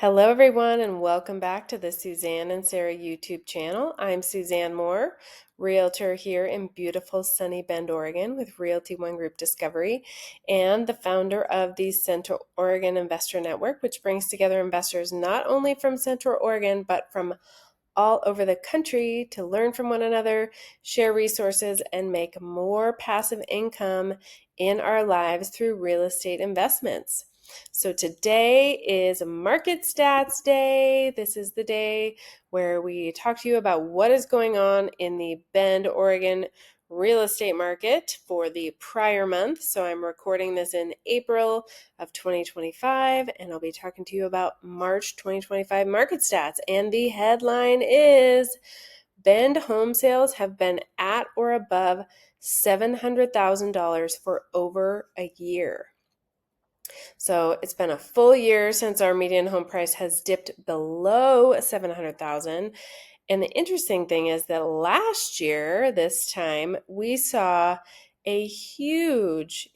Hello, everyone, and welcome back to the Suzanne and Sarah YouTube channel. I'm Suzanne Moore, realtor here in beautiful sunny Bend, Oregon with Realty One Group Discovery and the founder of the Central Oregon Investor Network, which brings together investors not only from Central Oregon, but from all over the country to learn from one another, share resources, and make more passive income in our lives through real estate investments. So today is Market Stats Day. This is the day where we talk to you about what is going on in the Bend, Oregon real estate market for the prior month. So I'm recording this in April of 2025, and I'll be talking to you about March 2025 market stats. And the headline is Bend home sales have been at or above $700,000 for over a year. So it's been a full year since our median home price has dipped below 700,000. And the interesting thing is that last year, this time, we saw a huge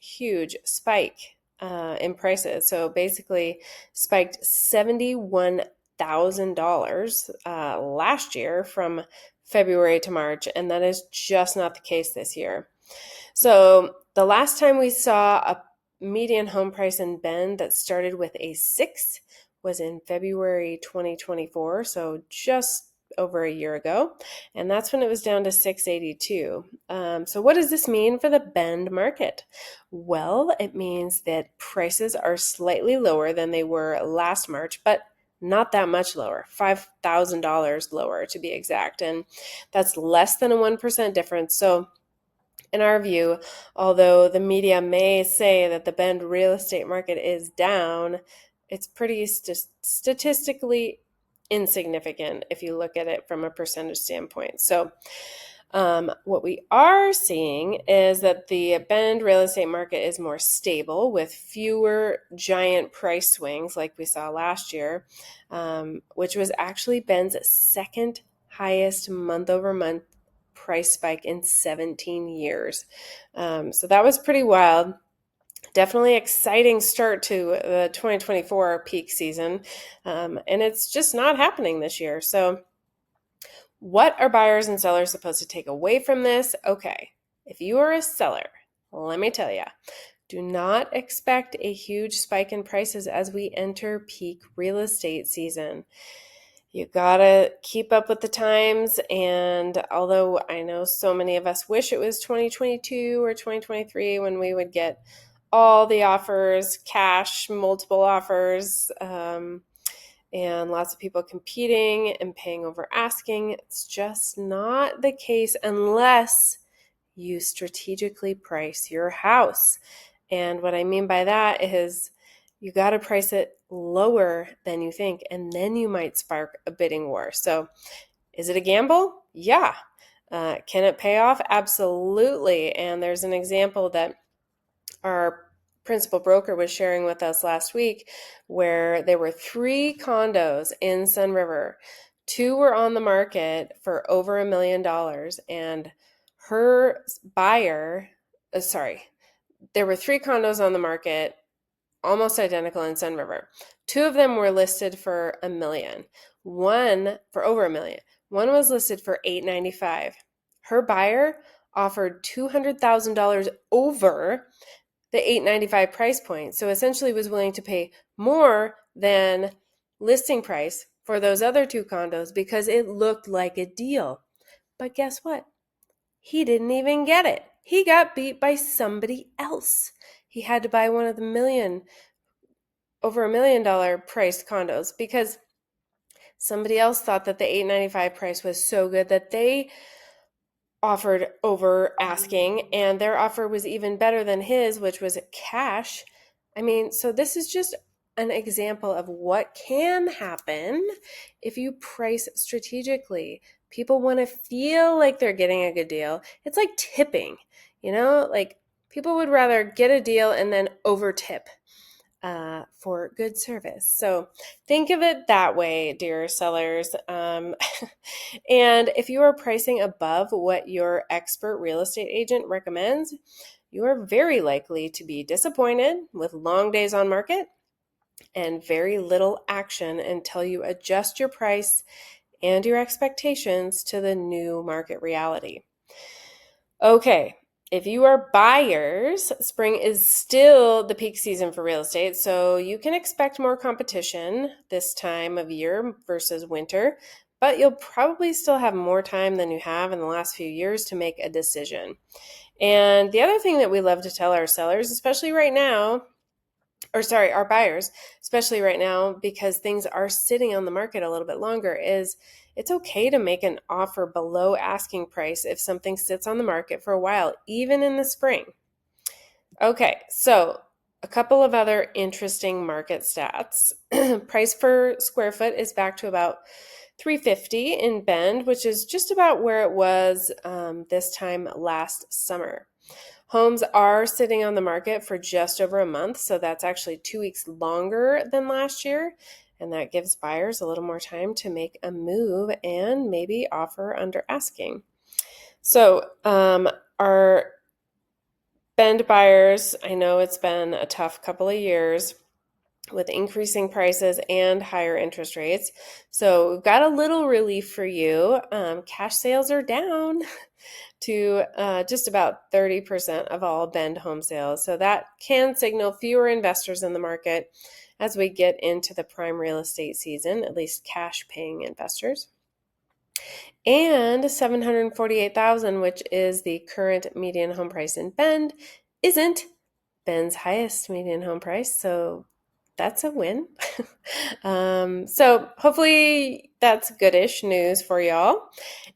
spike in prices. So basically spiked $71,000 last year from February to March. And that is just not the case this year. So the last time we saw a median home price in Bend that started with a 6 was in February 2024, so just over a year ago, and that's when it was down to 682. So what does this mean for the Bend market? Well, it means that prices are slightly lower than they were last March, but not that much lower, $5,000 lower to be exact, and that's less than a 1% difference. So in our view, although the media may say that the Bend real estate market is down, it's pretty statistically insignificant if you look at it from a percentage standpoint. So what we are seeing is that the Bend real estate market is more stable with fewer giant price swings like we saw last year, which was actually Bend's second highest month over month price spike in 17 years. So that was pretty wild. Definitely exciting start to the 2024 peak season. And it's just not happening this year. So what are buyers and sellers supposed to take away from this? Okay, if you are a seller, let me tell you, do not expect a huge spike in prices as we enter peak real estate season. You gotta keep up with the times, and although I know so many of us wish it was 2022 or 2023 when we would get all the offers, cash, multiple offers, and lots of people competing and paying over asking, it's just not the case unless you strategically price your house. And what I mean by that is you got to price it lower than you think, and then you might spark a bidding war. So is it a gamble? Yeah. Can it pay off? Absolutely. And there's an example that our principal broker was sharing with us last week where there were 3 condos in Sun River. 2 were on the market for over $1 million, and her buyer, there were 3 condos on the market, almost identical in Sun River. 2 of them were listed for $1 million. One for over $1 million. One was listed for $895. Her buyer offered $200,000 over the $895 price point. So essentially was willing to pay more than listing price for those other 2 condos because it looked like a deal. But guess what? He didn't even get it. He got beat by somebody else. He had to buy one of the over $1 million priced condos because somebody else thought that the $895 price was so good that they offered over asking, and their offer was even better than his, which was cash. I mean, so this is just an example of what can happen if you price strategically. People want to feel like they're getting a good deal. It's like tipping, like people would rather get a deal and then over tip for good service. So think of it that way, dear sellers. And if you are pricing above what your expert real estate agent recommends, you are very likely to be disappointed with long days on market and very little action until you adjust your price and your expectations to the new market reality. Okay, if you are buyers, spring is still the peak season for real estate, so you can expect more competition this time of year versus winter, but you'll probably still have more time than you have in the last few years to make a decision. And the other thing that we love to tell our sellers, especially right now, our buyers, especially right now, because things are sitting on the market a little bit longer, is it's okay to make an offer below asking price if something sits on the market for a while, even in the spring. Okay, so a couple of other interesting market stats. Price per square foot is back to about 350 in Bend, which is just about where it was this time last summer. Homes are sitting on the market for just over a month, so that's actually 2 weeks longer than last year, and that gives buyers a little more time to make a move and maybe offer under asking. So our Bend buyers, I know it's been a tough couple of years with increasing prices and higher interest rates. So we've got a little relief for you. Cash sales are down to just about 30% of all Bend home sales. So that can signal fewer investors in the market as we get into the prime real estate season, at least cash paying investors. And 748,000, which is the current median home price in Bend, isn't Bend's highest median home price. So that's a win. So hopefully that's goodish news for y'all.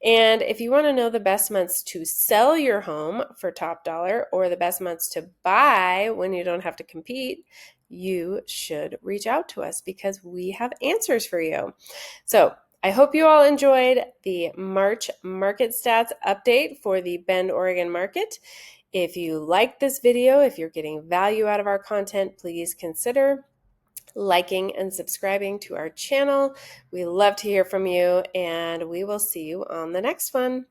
And if you want to know the best months to sell your home for top dollar or the best months to buy when you don't have to compete, you should reach out to us because we have answers for you. So I hope you all enjoyed the March market stats update for the Bend, Oregon market. If you like this video, if you're getting value out of our content, please consider liking and subscribing to our channel. We love to hear from you, and we will see you on the next one.